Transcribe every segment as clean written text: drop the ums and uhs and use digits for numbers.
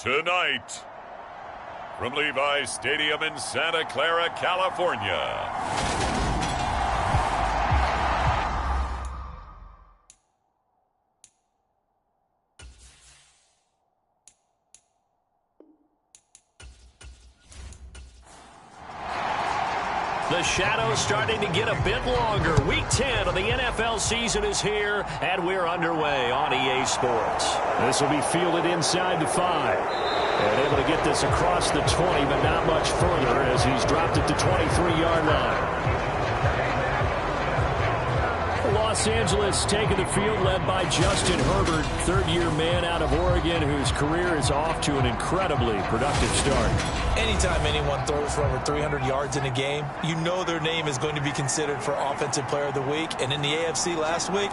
Tonight, from Levi's Stadium in Santa Clara, California. The shadow's starting to get a bit longer. Week 10 of the NFL season is here, and we're underway on EA Sports. This will be fielded inside the 5. And able to get this across the 20, but not much further as he's dropped it to 23-yard line. Los Angeles taking the field, led by Justin Herbert, third-year man out of Oregon, whose career is off to an incredibly productive start. Anytime anyone throws for over 300 yards in a game, you know their name is going to be considered for Offensive Player of the Week. And in the AFC last week,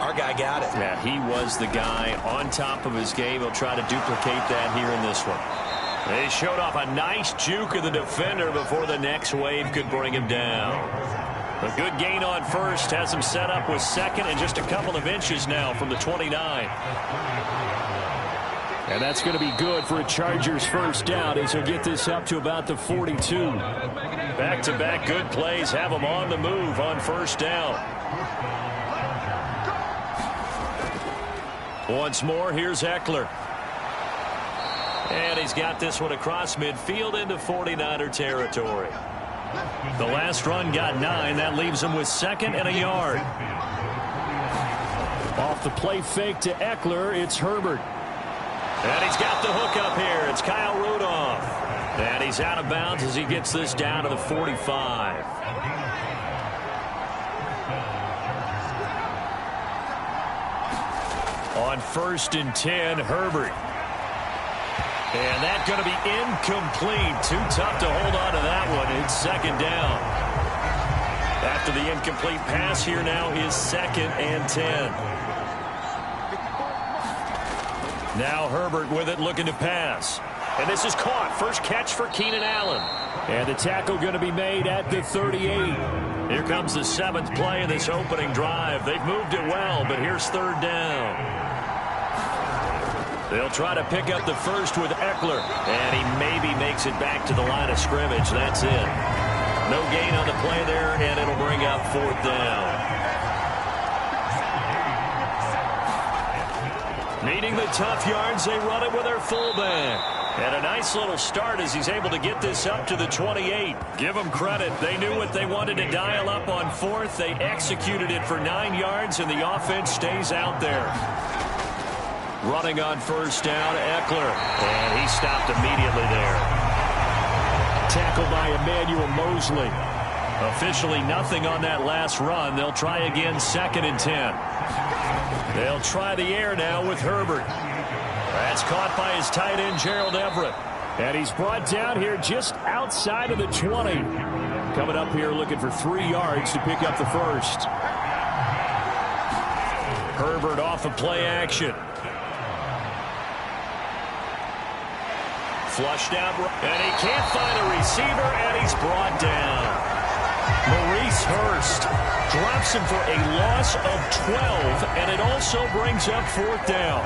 our guy got it. Yeah, he was the guy on top of his game. He'll try to duplicate that here in this one. They showed off a nice juke of the defender before the next wave could bring him down. A good gain on first has him set up with second and just a couple of inches now from the 29. And that's going to be good for a Chargers first down as he'll get this up to about the 42. Back-to-back good plays have him on the move on first down. Once more, here's Eckler. And he's got this one across midfield into 49er territory. The last run got 9. That leaves him with second and a yard. Off the play fake to Eckler, it's Herbert. And he's got the hook up here. It's Kyle Rudolph. And he's out of bounds as he gets this down to the 45. On 1st and 10, Herbert. And that's going to be incomplete. Too tough to hold on to that one. It's second down. After the incomplete pass, here now is 2nd and 10. Now Herbert with it, looking to pass. And this is caught. First catch for Keenan Allen. And the tackle going to be made at the 38. Here comes the 7th play of this opening drive. They've moved it well, but here's 3rd down. They'll try to pick up the first with Eckler. And he maybe makes it back to the line of scrimmage. That's it. No gain on the play there, and it'll bring up 4th down. Needing the tough yards, they run it with their fullback. And a nice little start as he's able to get this up to the 28. Give them credit. They knew what they wanted to dial up on 4th. They executed it for 9 yards, and the offense stays out there. Running on first down, Eckler. And he stopped immediately there. Tackled by Emmanuel Mosley. Officially nothing on that last run. They'll try again, 2nd and 10. They'll try the air now with Herbert. That's caught by his tight end, Gerald Everett. And he's brought down here just outside of the 20. Coming up here looking for 3 yards to pick up the first. Herbert off of play action. Flushed out, and he can't find a receiver, and he's brought down. Maurice Hurst drops him for a loss of 12, and it also brings up 4th down.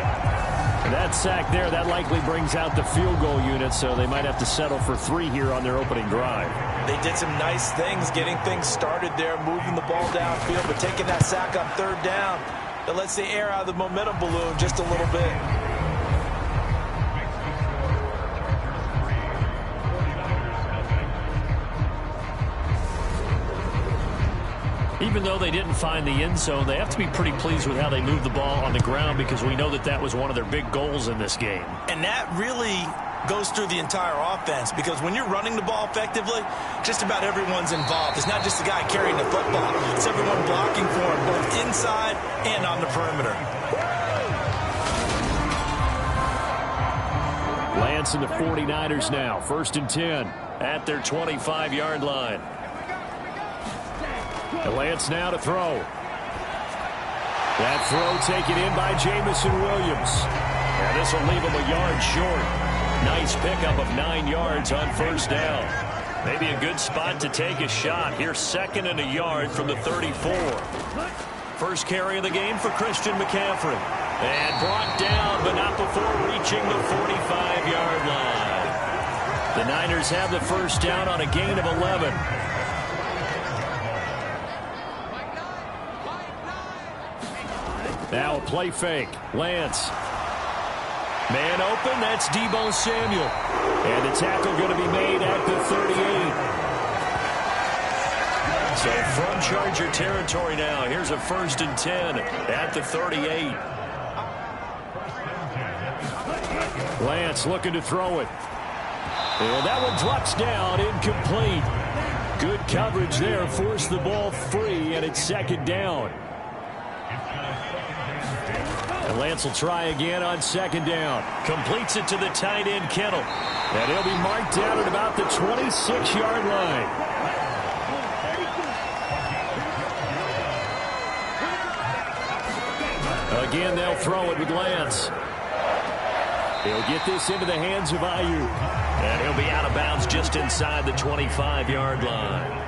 And that sack there, that likely brings out the field goal unit, so they might have to settle for 3 here on their opening drive. They did some nice things, getting things started there, moving the ball downfield, but taking that sack on 3rd down, that lets the air out of the momentum balloon just a little bit. Even though they didn't find the end zone, they have to be pretty pleased with how they moved the ball on the ground because we know that that was one of their big goals in this game. And that really goes through the entire offense because when you're running the ball effectively, just about everyone's involved. It's not just the guy carrying the football. It's everyone blocking for him, both inside and on the perimeter. Lance and the 49ers now. 1st and 10. At their 25-yard line. And Lance now to throw. That throw taken in by Jamison Williams. And this will leave him a yard short. Nice pickup of 9 yards on first down. Maybe a good spot to take a shot. Here's 2nd and a yard from the 34. First carry of the game for Christian McCaffrey. And brought down, but not before reaching the 45-yard line. The Niners have the first down on a gain of 11. Now a play fake. Lance. Man open, that's Deebo Samuel. And the tackle going to be made at the 38. So from Charger territory now, here's a 1st and 10 at the 38. Lance looking to throw it. And that one drops down, incomplete. Good coverage there, forced the ball free, and it's 2nd down. And Lance will try again on 2nd down. Completes it to the tight end, Kittle. And he'll be marked down at about the 26-yard line. Again, they'll throw it with Lance. He'll get this into the hands of Ayuk. And he'll be out of bounds just inside the 25-yard line.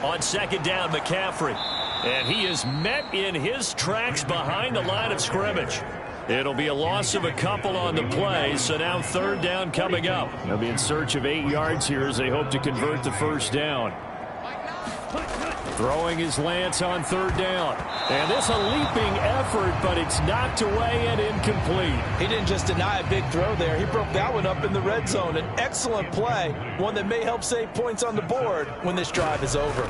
On 2nd down, McCaffrey. And he is met in his tracks behind the line of scrimmage. It'll be a loss of a couple on the play, so now 3rd down coming up. They'll be in search of 8 yards here as they hope to convert the first down. Throwing his Lance on 3rd down. And this a leaping effort, but it's knocked away and incomplete. He didn't just deny a big throw there. He broke that one up in the red zone. An excellent play, one that may help save points on the board when this drive is over.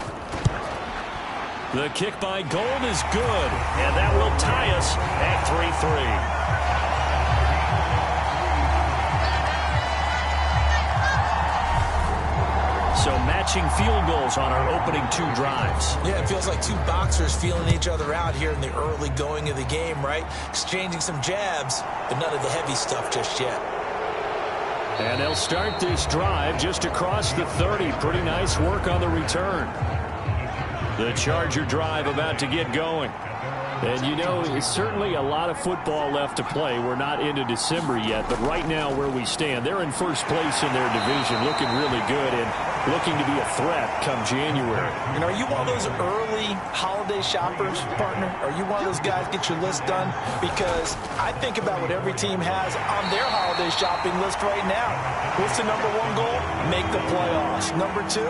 The kick by Gold is good, and that will tie us at 3-3. So matching field goals on our opening 2 drives. Yeah, it feels like 2 boxers feeling each other out here in the early going of the game, right? Exchanging some jabs, but none of the heavy stuff just yet. And they'll start this drive just across the 30. Pretty nice work on the return. The Charger drive about to get going. And, you know, it's certainly a lot of football left to play. We're not into December yet, but right now where we stand, they're in first place in their division, looking really good and looking to be a threat come January. And are you one of those early holiday shoppers, partner? Are you one of those guys get your list done? Because I think about what every team has on their holiday shopping list right now. What's the number 1 goal? Make the playoffs. Number 2,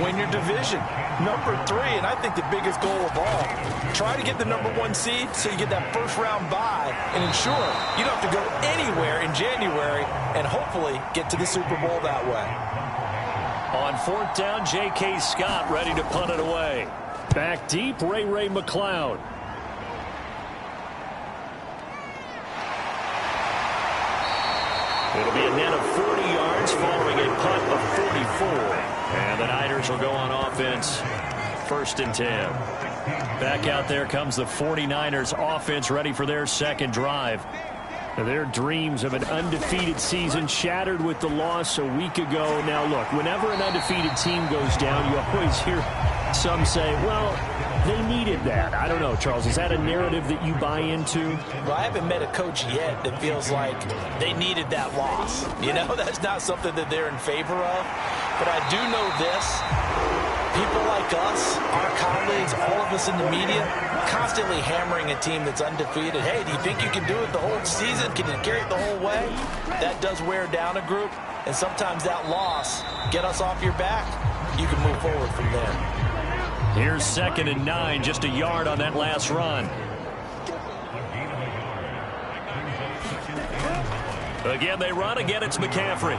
win your division. Number 3, and I think the biggest goal of all, try to get the number 1 seed so you get that first-round bye and ensure you don't have to go anywhere in January and hopefully get to the Super Bowl that way. On 4th down, J.K. Scott ready to punt it away. Back deep, Ray McLeod. It'll be a net of 40 yards following a punt of 44. And the Niners will go on offense, 1st and 10. Back out there comes the 49ers offense ready for their 2nd drive. Their dreams of an undefeated season shattered with the loss a week ago. Now, look, whenever an undefeated team goes down, you always hear some say, well, they needed that. I don't know, Charles. Is that a narrative that you buy into? Well, I haven't met a coach yet that feels like they needed that loss. You know, that's not something that they're in favor of. But I do know this. People like us, our colleagues, all of us in the media, constantly hammering a team that's undefeated. Hey, do you think you can do it the whole season? Can you carry it the whole way? That does wear down a group. And sometimes that loss, get us off your back, you can move forward from there. Here's 2nd and 9, just a yard on that last run. Again, they run. Again, it's McCaffrey.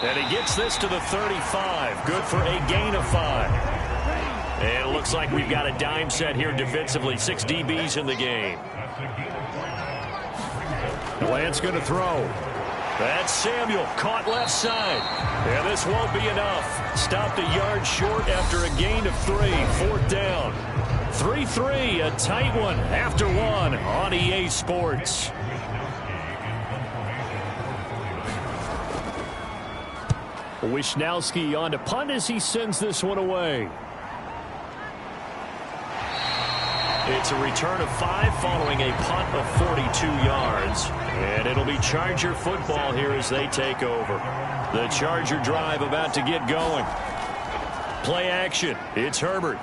And he gets this to the 35. Good for a gain of 5. And it looks like we've got a dime set here defensively. 6 DBs in the game. Lance going to throw. That's Samuel, caught left side. And this won't be enough. Stopped a yard short after a gain of 3. 4th down. 3-3, a tight one after 1 on EA Sports. Wishnowski on to punt as he sends this one away. It's a return of 5 following a punt of 42 yards. And it'll be Charger football here as they take over. The Charger drive about to get going. Play action. It's Herbert.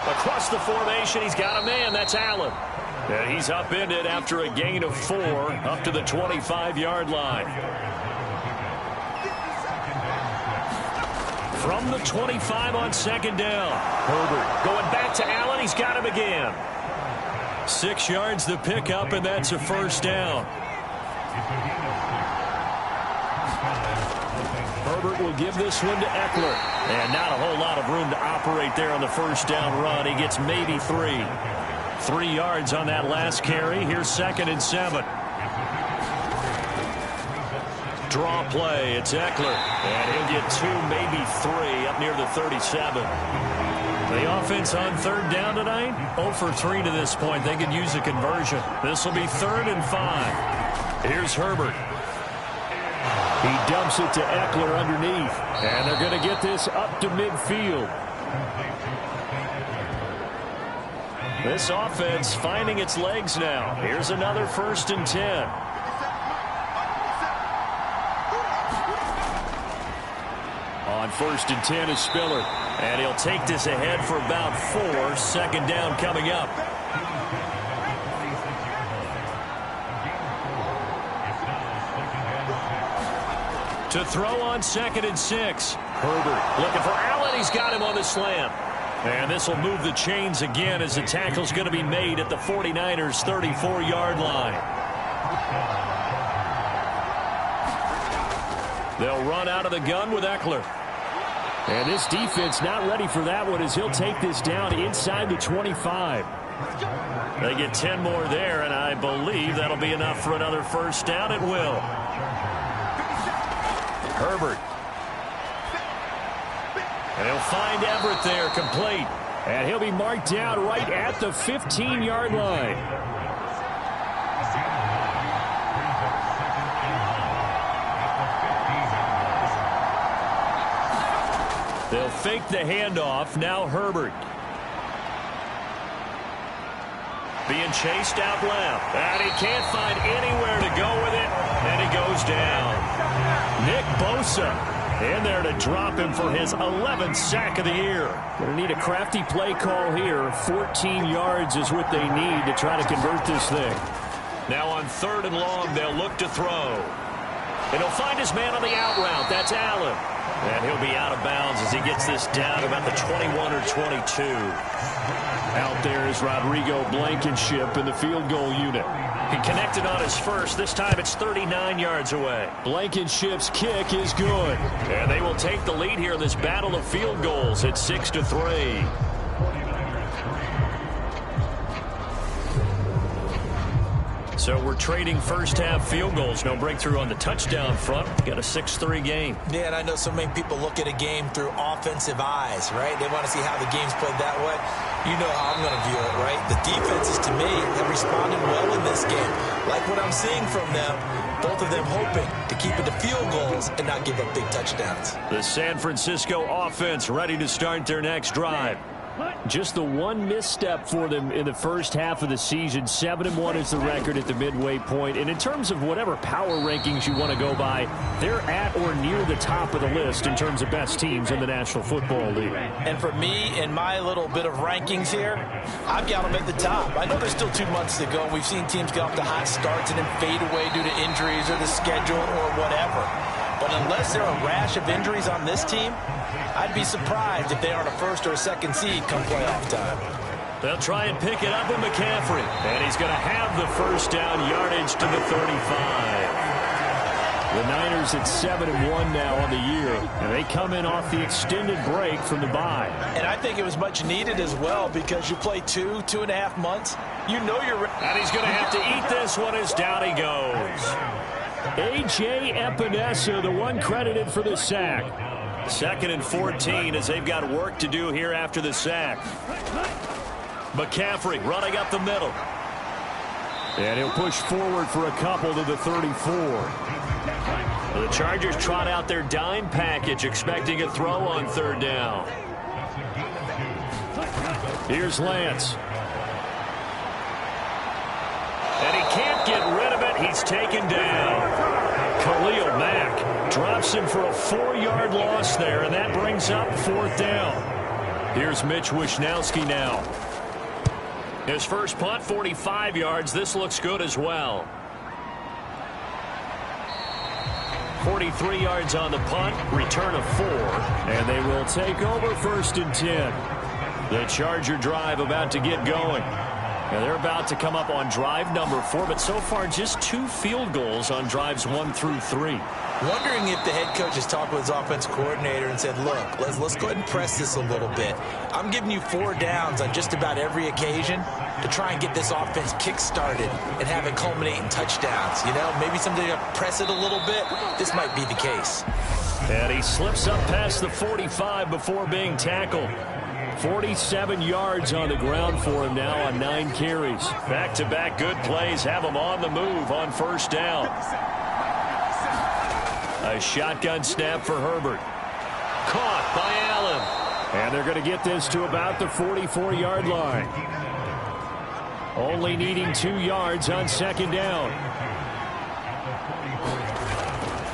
Across the formation, he's got a man. That's Allen. And he's upended after a gain of 4 up to the 25-yard line. From the 25 on second down. Herbert going back to Allen. He's got him again. 6 yards the pickup, and that's a first down. Herbert will give this one to Eckler. And not a whole lot of room to operate there on the first down run. He gets maybe 3. 3 yards on that last carry. Here's 2nd and 7. Draw play. It's Eckler. And he'll get 2, maybe 3 up near the 37. The offense on third down tonight, 0 for 3 to this point. They could use a conversion. This will be 3rd and 5. Here's Herbert. He dumps it to Eckler underneath. And they're going to get this up to midfield. This offense finding its legs now. Here's another 1st and 10. On 1st and 10 is Spiller. And he'll take this ahead for about 4. 2nd down coming up. To throw on 2nd and 6. Herbert looking for Allen. He's got him on the slant. And this will move the chains again as the tackle's going to be made at the 49ers' 34-yard line. They'll run out of the gun with Eckler. And this defense not ready for that one as he'll take this down inside the 25. They get 10 more there, and I believe that'll be enough for another first down. It will. Herbert. And he'll find Everett there, complete. And he'll be marked down right at the 15-yard line. They'll fake the handoff. Now Herbert. Being chased out left. And he can't find anywhere to go with it. And he goes down. Nick Bosa in there to drop him for his 11th sack of the year. Going to need a crafty play call here. 14 yards is what they need to try to convert this thing. Now on 3rd and long, they'll look to throw. And he'll find his man on the out route. That's Allen. And he'll be out of bounds as he gets this down about the 21 or 22. Out there is Rodrigo Blankenship in the field goal unit. He connected on his first. This time it's 39 yards away. Blankenship's kick is good. And they will take the lead here in this battle of field goals at 6-3. So we're trading first-half field goals. No breakthrough on the touchdown front. Got a 6-3 game. Yeah, and I know so many people look at a game through offensive eyes, right? They want to see how the game's played that way. You know how I'm going to view it, right? The defenses, to me, have responded well in this game. Like what I'm seeing from them, both of them hoping to keep it to field goals and not give up big touchdowns. The San Francisco offense ready to start their next drive. Just the one misstep for them in the first half of the season. 7-1 is the record at the midway point. And in terms of whatever power rankings you want to go by, they're at or near the top of the list in terms of best teams in the National Football League. And for me, in my little bit of rankings here, I've got them at the top. I know there's still 2 months to go, and we've seen teams get off to hot starts and then fade away due to injuries or the schedule or whatever. But unless there are a rash of injuries on this team, I'd be surprised if they aren't a 1st or a 2nd seed come playoff time. They'll try and pick it up with McCaffrey. And he's going to have the first down, yardage to the 35. The Niners at 7-1 now on the year. And they come in off the extended break from the bye. And I think it was much needed as well because you play 2.5 months. You know you're ready. And he's going to have to eat this one as down he goes. A.J. Epinesa, the one credited for the sack. 2nd and 14 as they've got work to do here after the sack. McCaffrey running up the middle. And he'll push forward for a couple to the 34. The Chargers trot out their dime package, expecting a throw on 3rd down. Here's Lance. And he can't get rid of it. He's taken down. Khalil Mack drops stops him for a 4-yard loss there, and that brings up 4th down. Here's Mitch Wishnowski now. His first punt, 45 yards. This looks good as well. 43 yards on the punt, return of 4, and they will take over 1st and 10. The Charger drive about to get going. And they're about to come up on drive number 4, but so far just 2 field goals on drives 1 through 3. Wondering if the head coach has talked with his offense coordinator and said, look, let's go ahead and press this a little bit. I'm giving you 4 downs on just about every occasion to try and get this offense kick-started and have it culminate in touchdowns. You know, maybe somebody to press it a little bit. This might be the case. And he slips up past the 45 before being tackled. 47 yards on the ground for him now on 9 carries. Back-to-back good plays have him on the move on 1st down. A shotgun snap for Herbert. Caught by Allen. And they're going to get this to about the 44-yard line. Only needing 2 yards on 2nd down.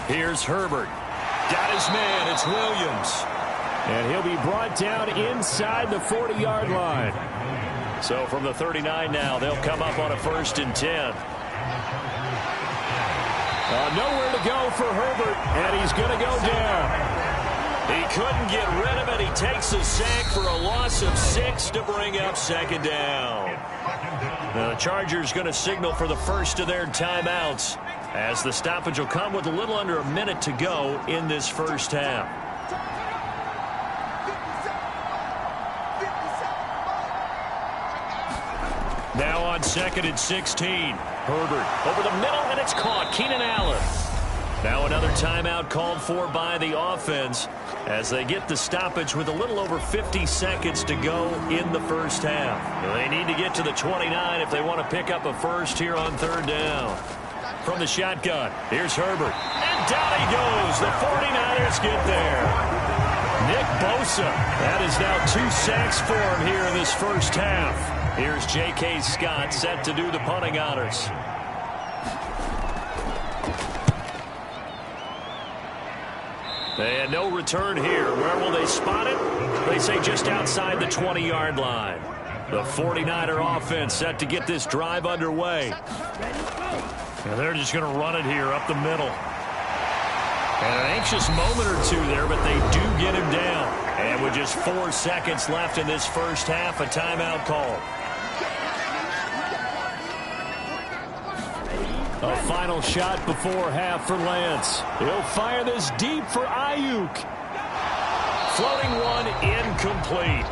Here's Herbert. Got his man. It's Williams. And he'll be brought down inside the 40-yard line. So from the 39 now, they'll come up on a 1st and 10. Nowhere to go for Herbert, and he's going to go down. He couldn't get rid of it. He takes a sack for a loss of 6 to bring up 2nd down. The Chargers going to signal for the first of their timeouts, as the stoppage will come with a little under a minute to go in this 1st half. Now on 2nd and 16. Herbert over the middle, and it's caught. Keenan Allen. Now another timeout called for by the offense as they get the stoppage with a little over 50 seconds to go in the 1st half. They need to get to the 29 if they want to pick up a first here on 3rd down. From the shotgun, here's Herbert. And down he goes. The 49ers get there. Nick Bosa. That is now 2 sacks for him here in this 1st half. Here's J.K. Scott set to do the punting honors. And no return here. Where will they spot it? They say just outside the 20-yard line. The 49er offense set to get this drive underway. And they're just going to run it here up the middle. And an anxious moment or 2 there, but they do get him down. And with just 4 seconds left in this 1st half, a timeout call. A final shot before half for Lance. He'll fire this deep for Ayuk. Floating one, incomplete.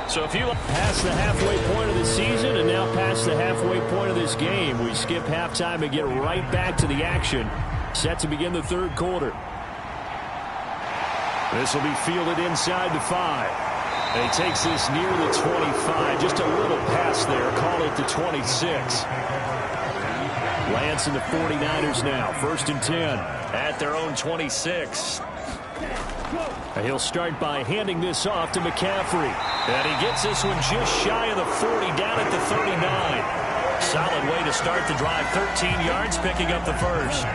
So if you pass the halfway point of the season and now pass the halfway point of this game, we skip halftime and get right back to the action. Set to begin the 3rd quarter. This will be fielded inside the 5. And he takes this near the 25. Just a little pass there. Call it the 26. Lance and the 49ers now. 1st and 10 at their own 26. And he'll start by handing this off to McCaffrey. And he gets this one just shy of the 40, down at the 39. Solid way to start the drive. 13 yards, picking up the first.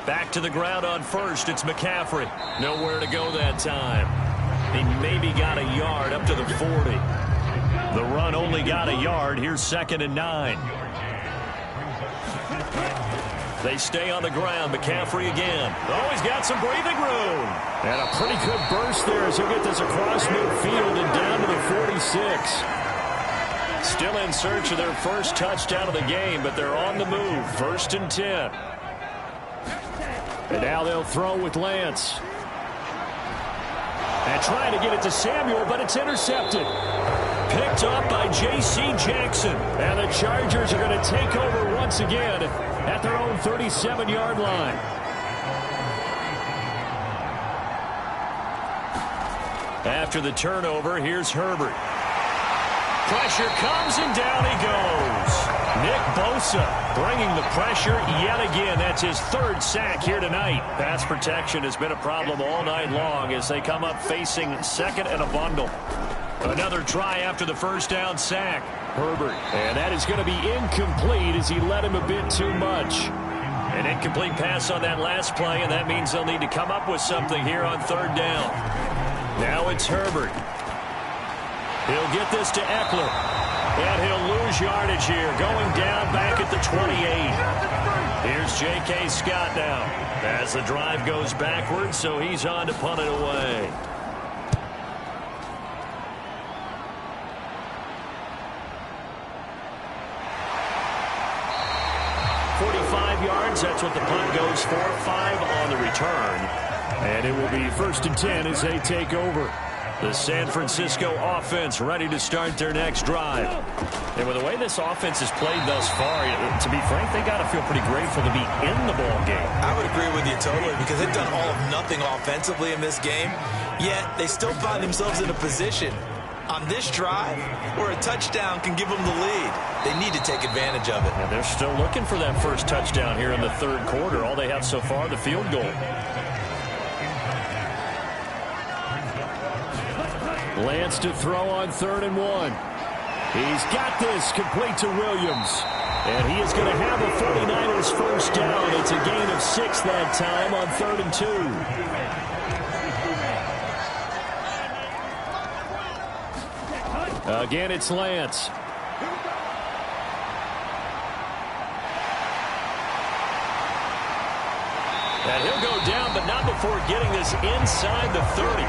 Back to the ground on 1st. It's McCaffrey. Nowhere to go that time. He maybe got a yard up to the 40. The run only got a yard. Here's 2nd and 9. They stay on the ground. McCaffrey again. Oh, he's got some breathing room. And a pretty good burst there as he'll get this across midfield and down to the 46. Still in search of their first touchdown of the game, but they're on the move. 1st and 10. And now they'll throw with Lance. And trying to get it to Samuel, but it's intercepted. Picked up by J.C. Jackson. And the Chargers are going to take over once again at their own 37-yard line. After the turnover, here's Herbert. Pressure comes, and down he goes. Nick Bosa bringing the pressure yet again. That's his 3rd sack here tonight. Pass protection has been a problem all night long as they come up facing 2nd and a bundle. Another try after the first down sack. Herbert. And that is going to be incomplete as he led him a bit too much. An incomplete pass on that last play, and that means they'll need to come up with something here on third down. Now it's Herbert. He'll get this to Eckler. And he'll lose yardage here, going down back at the 28. Here's J.K. Scott now as the drive goes backwards, so he's on to punt it away. Yards, that's what the punt goes for. 5 on the return. And it will be 1st and 10 as they take over. The San Francisco offense ready to start their next drive. And with the way this offense has played thus far, to be frank, they got to feel pretty grateful to be in the ball game. I would agree with you totally because they've done all of nothing offensively in this game, yet they still find themselves in a position on this drive where a touchdown can give them the lead. They need to take advantage of it. And they're still looking for that first touchdown here in the third quarter. All they have so far, the field goal. Lance to throw on 3rd and 1. He's got this complete to Williams. And he is going to have a 49ers first down. It's a gain of 6 that time on 3rd and 2. Again, it's Lance. And he'll go down, but not before getting this inside the 30.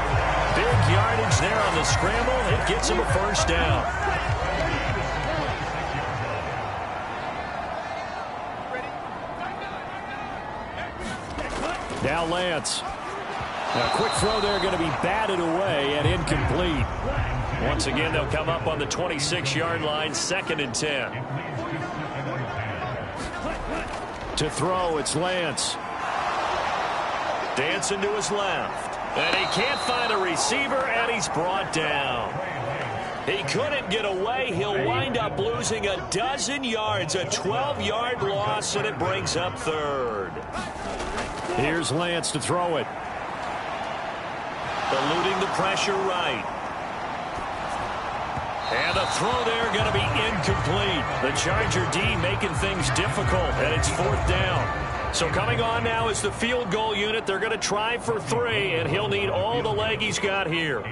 Big yardage there on the scramble. It gets him a first down. Now Lance. A quick throw there going to be batted away and incomplete. Once again, they'll come up on the 26-yard line, 2nd and 10. To throw, it's Lance. Dancing to his left. And he can't find a receiver, and he's brought down. He couldn't get away. He'll wind up losing a dozen yards, a 12-yard loss, and it brings up 3rd. Here's Lance to throw it. Eluding the pressure right. And the throw there going to be incomplete. The Charger D making things difficult, and it's 4th down. So coming on now is the field goal unit. They're going to try for 3, and he'll need all the leg he's got here.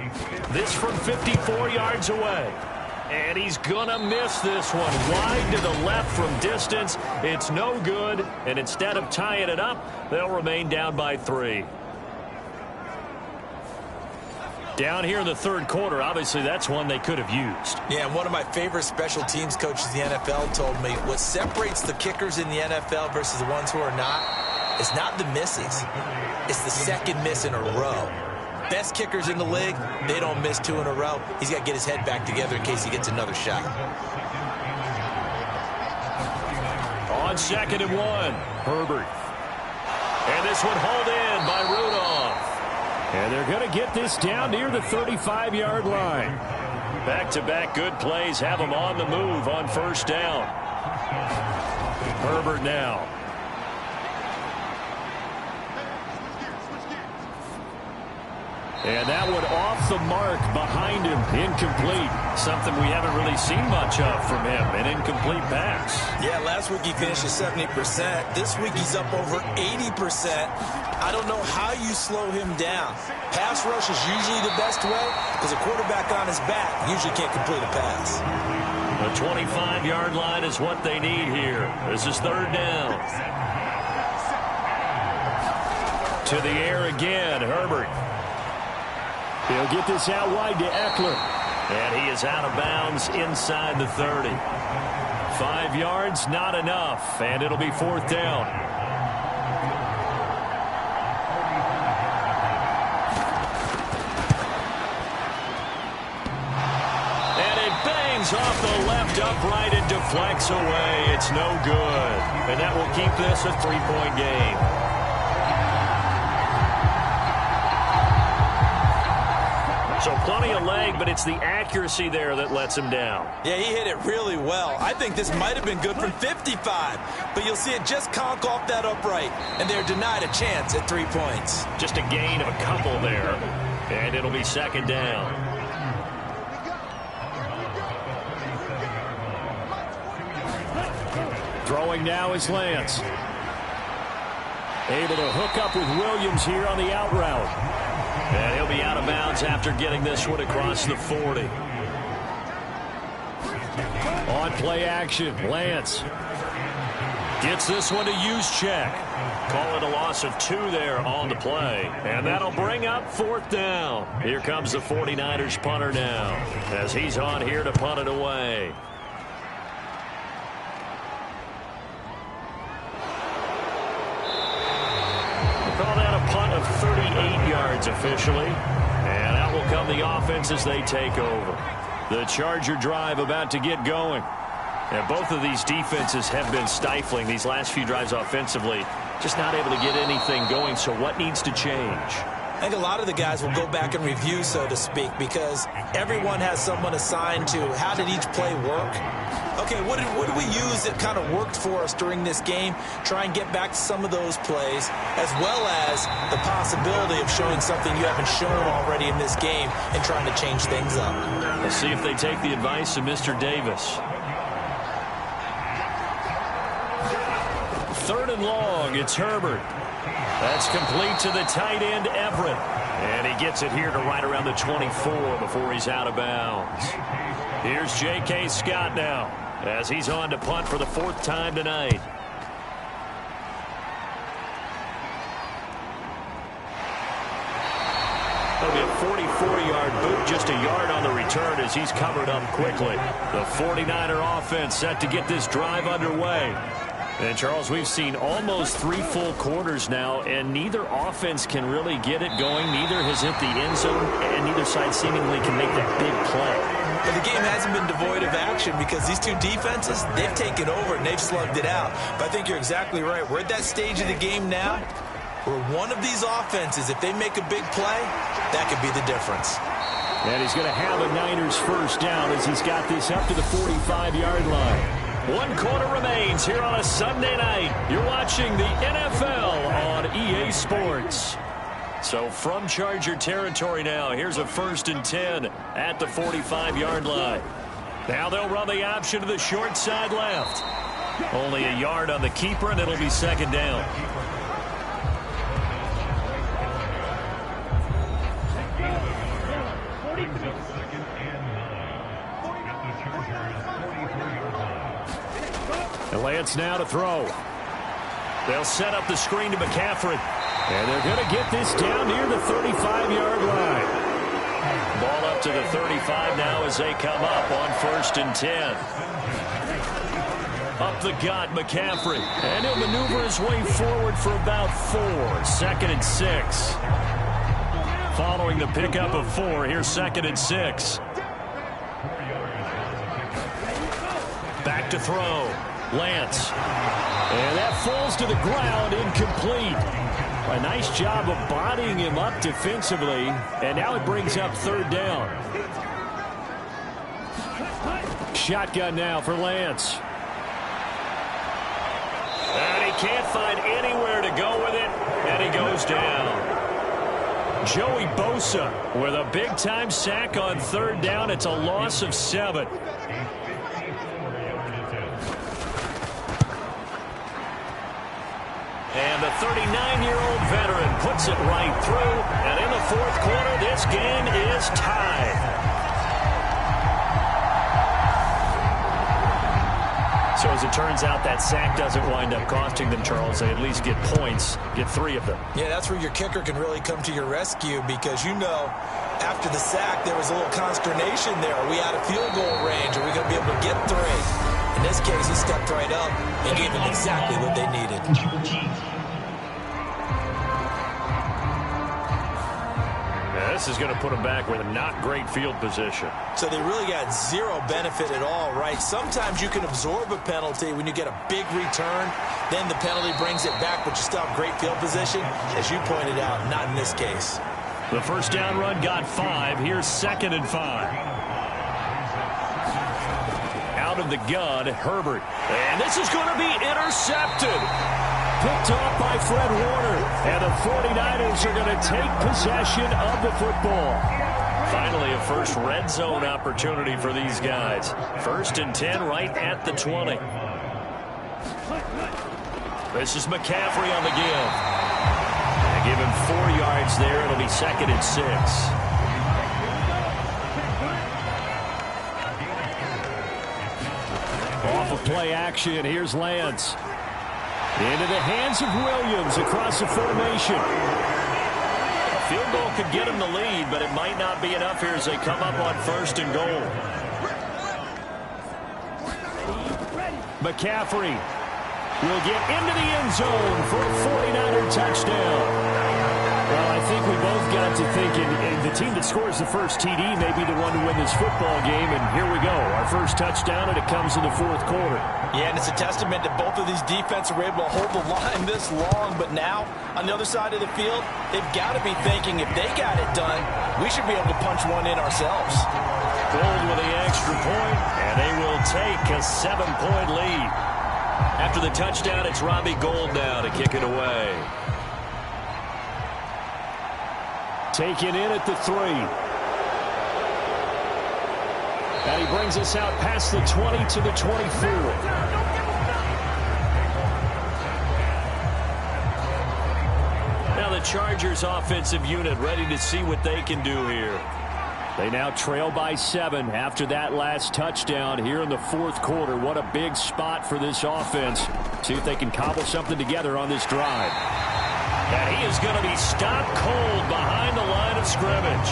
This from 54 yards away. And he's going to miss this one. Wide to the left from distance. It's no good, and instead of tying it up, they'll remain down by 3. Down here in the 3rd quarter, obviously that's one they could have used. Yeah, and one of my favorite special teams coaches in the NFL told me what separates the kickers in the NFL versus the ones who are not is not the misses. It's the second miss in a row. Best kickers in the league, they don't miss 2 in a row. He's got to get his head back together in case he gets another shot. On 2nd and 1, Herbert. And this one hauled in by Rudolph. And they're going to get this down near the 35-yard line. Back-to-back good plays have them on the move on 1st down. Herbert now. And that one off the mark behind him. Incomplete. Something we haven't really seen much of from him. An incomplete pass. Yeah, last week he finished at 70%. This week he's up over 80%. I don't know how you slow him down. Pass rush is usually the best way because a quarterback on his back usually can't complete a pass. The 25-yard line is what they need here. This is 3rd down. To the air again, Herbert. He'll get this out wide to Eckler. And he is out of bounds inside the 30. 5 yards, not enough, and it'll be 4th down. And it bangs off the left upright and deflects away. It's no good. And that will keep this a 3-point game. So plenty of leg, but it's the accuracy there that lets him down. Yeah, he hit it really well. I think this might have been good from 55, but you'll see it just conk off that upright, and they're denied a chance at 3 points. Just a gain of a couple there, and it'll be 2nd down. Throwing now is Lance. Able to hook up with Williams here on the out route. And he'll be out of bounds after getting this one across the 40. On play action, Lance. Gets this one to Juszczyk. Call it a loss of 2 there on the play. And that'll bring up 4th down. Here comes the 49ers punter now, as he's on here to punt it away. We'll call that a punt of 38 yards officially. And out will come the offense as they take over. The Charger drive about to get going. And both of these defenses have been stifling these last few drives offensively. Just not able to get anything going. So what needs to change? I think a lot of the guys will go back and review, so to speak, because everyone has someone assigned to how did each play work. Okay, what did we use that kind of worked for us during this game? Try and get back to some of those plays, as well as the possibility of showing something you haven't shown already in this game and trying to change things up. Let's see if they take the advice of Mr. Davis. 3rd and long, it's Herbert. That's complete to the tight end, Everett. And he gets it here to right around the 24 before he's out of bounds. Here's J.K. Scott now, as he's on to punt for the 4th time tonight. That'll be a 44-yard boot, just a yard on the return as he's covered up quickly. The 49er offense set to get this drive underway. And, Charles, we've seen almost 3 full quarters now, and neither offense can really get it going. Neither has hit the end zone, and neither side seemingly can make that big play. But the game hasn't been devoid of action because these two defenses, they've taken over and they've slugged it out. But I think you're exactly right. We're at that stage of the game now where one of these offenses, if they make a big play, that could be the difference. And he's going to have a Niners first down as he's got this up to the 45-yard line. 1 quarter remains here on a Sunday night. You're watching the NFL on EA Sports. So from Charger territory now, here's a 1st and 10 at the 45-yard line. Now they'll run the option to the short side left. Only a yard on the keeper, and it'll be 2nd down. Lance now to throw. They'll set up the screen to McCaffrey. And they're going to get this down near the 35-yard line. Ball up to the 35 now as they come up on 1st and 10. Up the gut, McCaffrey. And he'll maneuver his way forward for about 4. 2nd and 6. Following the pickup of 4, here's 2nd and 6. Back to throw. Lance. And that falls to the ground, incomplete. A nice job of bodying him up defensively. And now it brings up 3rd down. Shotgun now for Lance. And he can't find anywhere to go with it. And he goes down. Joey Bosa with a big-time sack on 3rd down. It's a loss of 7. And the 39-year-old veteran puts it right through. And in the 4th quarter, this game is tied. So as it turns out, that sack doesn't wind up costing them, Charles. They at least get points, get 3 of them. Yeah, that's where your kicker can really come to your rescue because, you know, after the sack, there was a little consternation there. Are we out of field goal range? Are we going to be able to get 3? In this case, he stepped right up and gave them exactly what they needed. Now, this is going to put them back with a not great field position. So they really got 0 benefit at all, right? Sometimes you can absorb a penalty when you get a big return. Then the penalty brings it back, but you still have great field position. As you pointed out, not in this case. The 1st down run got 5. Here's 2nd and 5. Out of the gun, Herbert. And this is going to be intercepted. Picked off by Fred Warner. And the 49ers are going to take possession of the football. Finally, a first red zone opportunity for these guys. 1st and 10 right at the 20. This is McCaffrey on the give. They give him 4 yards there. It'll be 2nd and 6. Off of play action, here's Lance. Into the hands of Williams across the formation. A field goal could get him the lead, but it might not be enough here as they come up on 1st and goal. McCaffrey will get into the end zone for a 49er touchdown. Well, I think we both got to thinking the team that scores the first TD may be the one to win this football game, and here we go. Our first touchdown, and it comes in the 4th quarter. Yeah, and it's a testament that both of these defenses were able to hold the line this long, but now, on the other side of the field, they've got to be thinking if they got it done, we should be able to punch one in ourselves. Gold with the extra point, and they will take a 7-point lead. After the touchdown, it's Robbie Gould now to kick it away. Taken in at the 3. And he brings us out past the 20 to the 24. Now the Chargers offensive unit ready to see what they can do here. They now trail by 7 after that last touchdown here in the 4th quarter. What a big spot for this offense. See if they can cobble something together on this drive. And he is going to be stopped cold behind the line of scrimmage.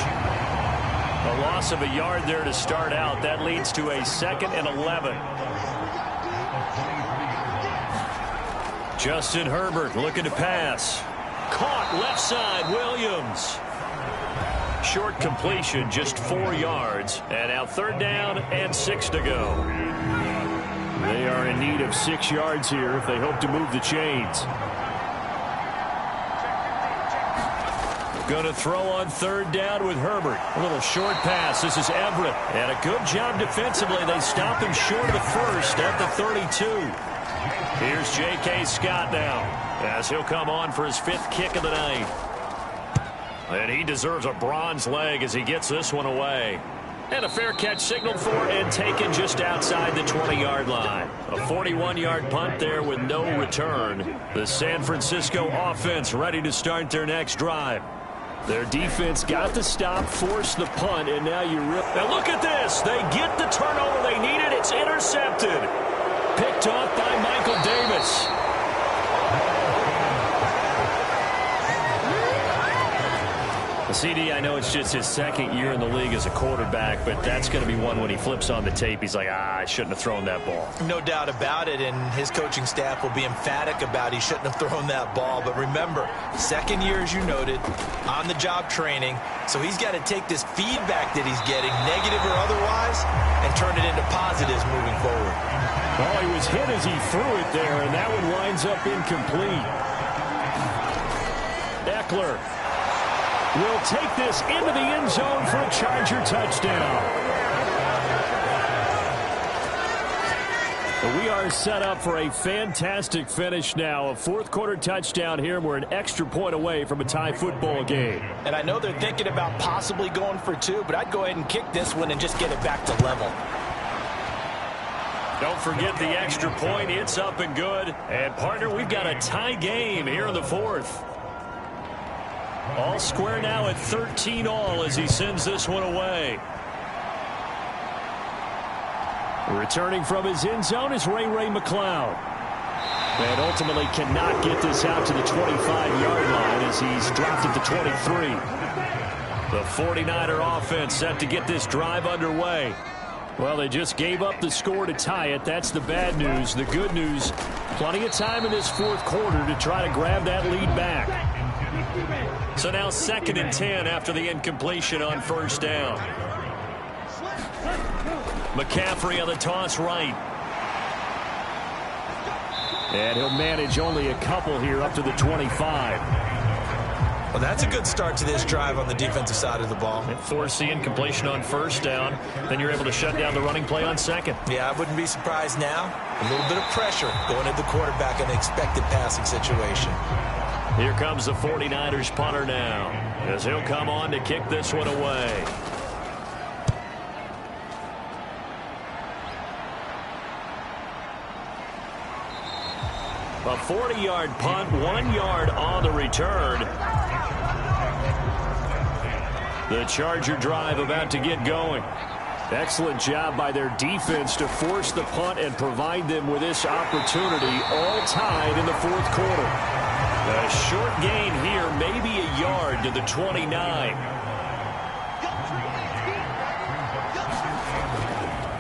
A loss of a yard there to start out. That leads to a 2nd and 11. Justin Herbert looking to pass. Caught left side, Williams. Short completion, just 4 yards. And now 3rd down and 6 to go. They are in need of 6 yards here if they hope to move the chains. Going to throw on 3rd down with Herbert. A little short pass. This is Everett. And a good job defensively. They stop him short of the 1st at the 32. Here's J.K. Scott now as he'll come on for his 5th kick of the night. And he deserves a bronze leg as he gets this one away. And a fair catch signaled for and taken just outside the 20-yard line. A 41-yard punt there with no return. The San Francisco offense ready to start their next drive. Their defense got the stop, forced the punt, and now now look at this. They get the turnover they needed. It's intercepted. Picked off by Michael Davis. CD, I know it's just his 2nd year in the league as a quarterback, but that's going to be one when he flips on the tape. He's like, I shouldn't have thrown that ball. No doubt about it, and his coaching staff will be emphatic about he shouldn't have thrown that ball. But remember, 2nd year, as you noted, on-the-job training, so he's got to take this feedback that he's getting, negative or otherwise, and turn it into positives moving forward. Well, he was hit as he threw it there, and that one winds up incomplete. Eckler will take this into the end zone for a Charger touchdown. We are set up for a fantastic finish now. A 4th quarter touchdown here, and we're an extra point away from a tie football game. And I know they're thinking about possibly going for 2, but I'd go ahead and kick this one and just get it back to level. Don't forget the extra point. It's up and good. And, partner, we've got a tie game here in the 4th. All square now at 13-all as he sends this one away. Returning from his end zone is Ray McCloud. And ultimately cannot get this out to the 25-yard line as he's dropped at the 23. The 49er offense set to get this drive underway. Well, they just gave up the score to tie it. That's the bad news. The good news, plenty of time in this 4th quarter to try to grab that lead back. So now 2nd and 10 after the incompletion on 1st down. McCaffrey on the toss right. And he'll manage only a couple here up to the 25. Well, that's a good start to this drive on the defensive side of the ball. And force the incompletion on 1st down. Then you're able to shut down the running play on 2nd. Yeah, I wouldn't be surprised now. A little bit of pressure going at the quarterback in an expected passing situation. Here comes the 49ers punter now as he'll come on to kick this one away. A 40-yard punt, 1 yard on the return. The Charger drive about to get going. Excellent job by their defense to force the punt and provide them with this opportunity, all tied in the fourth quarter. A short gain here, maybe a yard to the 29.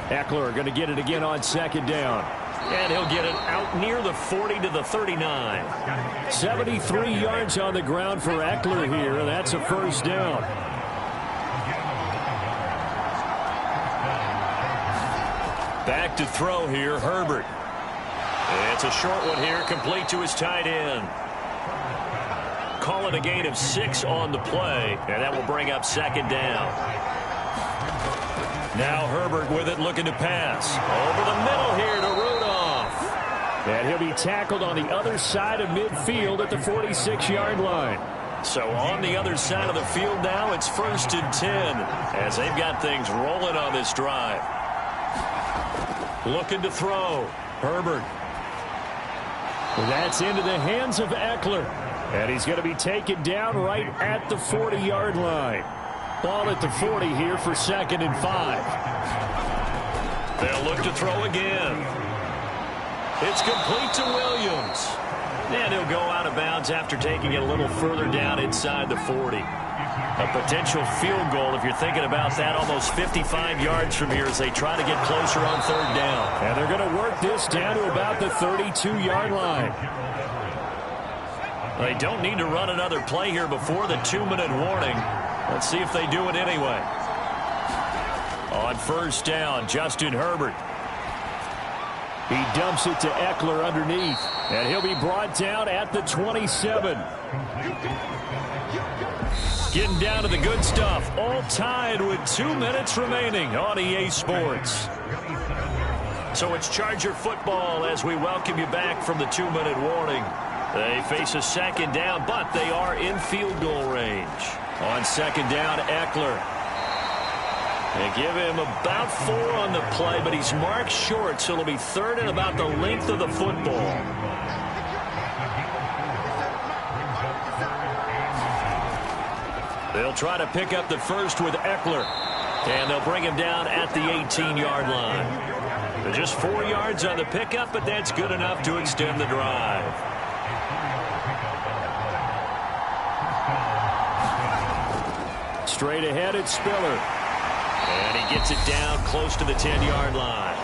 Eckler going to get it again on second down. And he'll get it out near the 40 to the 39. 73 yards on the ground for Eckler here, and that's a first down. Back to throw here, Herbert. It's a short one here, complete to his tight end. Call it a gain of 6 on the play, and that will bring up second down. Now Herbert with it, looking to pass. Over the middle here to Rudolph. And he'll be tackled on the other side of midfield at the 46-yard line. So on the other side of the field now, it's 1st and 10 as they've got things rolling on this drive. Looking to throw. Herbert. Well, that's into the hands of Eckler. And he's going to be taken down right at the 40-yard line. Ball at the 40 here for 2nd and 5. They'll look to throw again. It's complete to Williams. And he'll go out of bounds after taking it a little further down inside the 40. A potential field goal, if you're thinking about that, almost 55 yards from here as they try to get closer on 3rd down. And they're going to work this down to about the 32-yard line. They don't need to run another play here before the 2-minute warning. Let's see if they do it anyway. On 1st down, Justin Herbert. He dumps it to Eckler underneath. And he'll be brought down at the 27. Getting down to the good stuff. All tied with 2 minutes remaining on EA Sports. So it's Charger football as we welcome you back from the 2-minute warning. They face a 2nd down, but they are in field goal range. On 2nd down, Eckler. They give him about 4 on the play, but he's marked short, so it'll be 3rd and about the length of the football. They'll try to pick up the first with Eckler, and they'll bring him down at the 18-yard line. They're just 4 yards on the pickup, but that's good enough to extend the drive. Straight ahead, it's Spiller. And he gets it down close to the 10-yard line.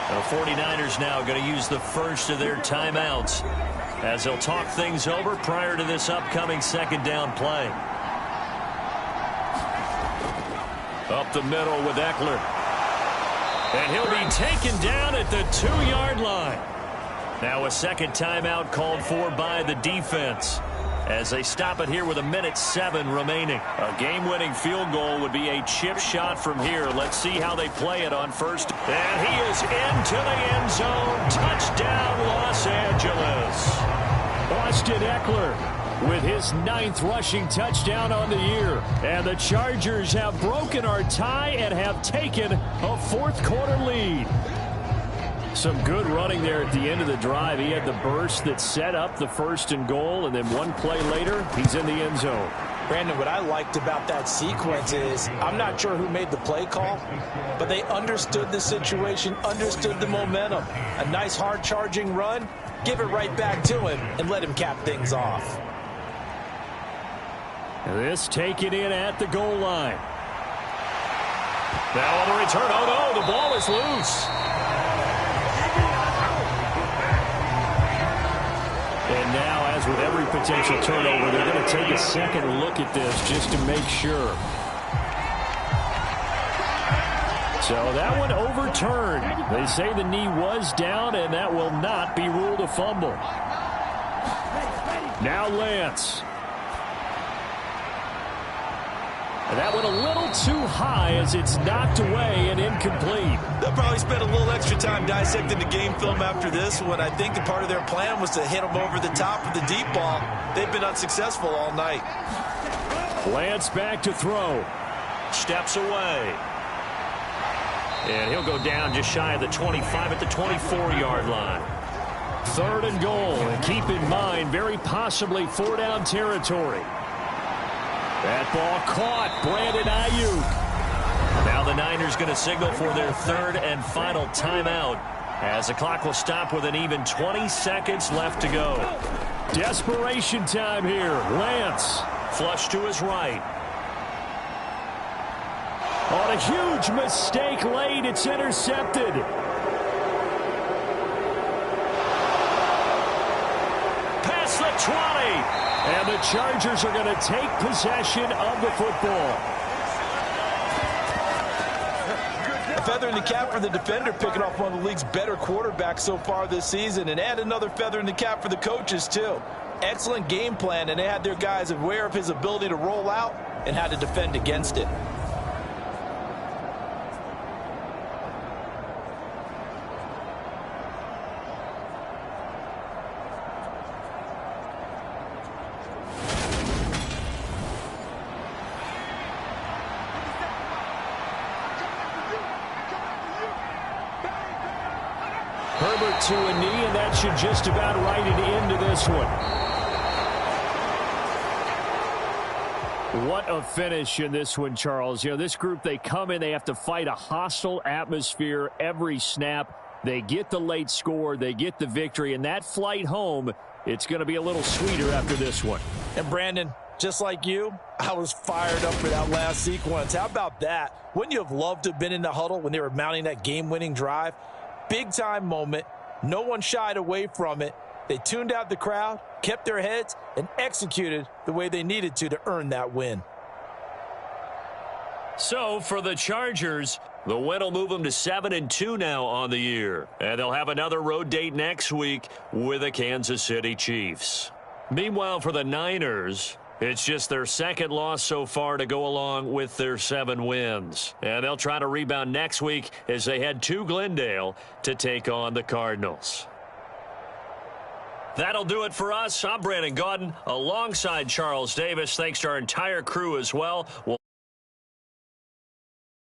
The 49ers now going to use the first of their timeouts as they'll talk things over prior to this upcoming 2nd down play. Up the middle with Eckler. And he'll be taken down at the 2-yard line. Now a 2nd timeout called for by the defense as they stop it here with 1:07 remaining. A game-winning field goal would be a chip shot from here. Let's see how they play it on 1st. And he is into the end zone. Touchdown, Los Angeles. Austin Eckler with his 9th rushing touchdown on the year. And the Chargers have broken our tie and have taken a 4th quarter lead. Some good running there at the end of the drive. He had the burst that set up the 1st and goal, and then 1 play later, he's in the end zone. Brandon, what I liked about that sequence is I'm not sure who made the play call, but they understood the situation, understood the momentum. A nice hard charging run, give it right back to him, and let him cap things off. This taken in at the goal line. Now on the return, oh no, the ball is loose. And now, as with every potential turnover, they're going to take a second look at this just to make sure. So that one overturned. They say the knee was down, and that will not be ruled a fumble. Now Lance. And that went a little too high as it's knocked away and incomplete. They'll probably spend a little extra time dissecting the game film after this one. I think the part of their plan was to hit them over the top of the deep ball. They've been unsuccessful all night. Lance back to throw. Steps away. And he'll go down just shy of the 25 at the 24-yard line. 3rd and goal. And keep in mind, very possibly 4-down territory. That ball caught. Brandon Ayuk. Now the Niners going to signal for their 3rd and final timeout, as the clock will stop with an even 20 seconds left to go. Desperation time here. Lance. Flush to his right. On a huge mistake late, it's intercepted. Past the 20. And the Chargers are going to take possession of the football. A feather in the cap for the defender, picking off one of the league's better quarterbacks so far this season, and add another feather in the cap for the coaches, too. Excellent game plan, and they had their guys aware of his ability to roll out and how to defend against it. Herbert to a knee, and that should just about write it into this one. What a finish in this one, Charles. You know, this group, they come in, they have to fight a hostile atmosphere every snap. They get the late score, they get the victory, and that flight home, it's going to be a little sweeter after this one. And Brandon, just like you, I was fired up for that last sequence. How about that? Wouldn't you have loved to have been in the huddle when they were mounting that game-winning drive? Big-time moment. No one shied away from it. They tuned out the crowd, kept their heads, and executed the way they needed to earn that win. So for the Chargers, the win will move them to 7-2 now on the year. And they'll have another road date next week with the Kansas City Chiefs. Meanwhile, for the Niners, it's just their 2nd loss so far to go along with their 7 wins. And they'll try to rebound next week as they head to Glendale to take on the Cardinals. That'll do it for us. I'm Brandon Gaudin alongside Charles Davis. Thanks to our entire crew as well.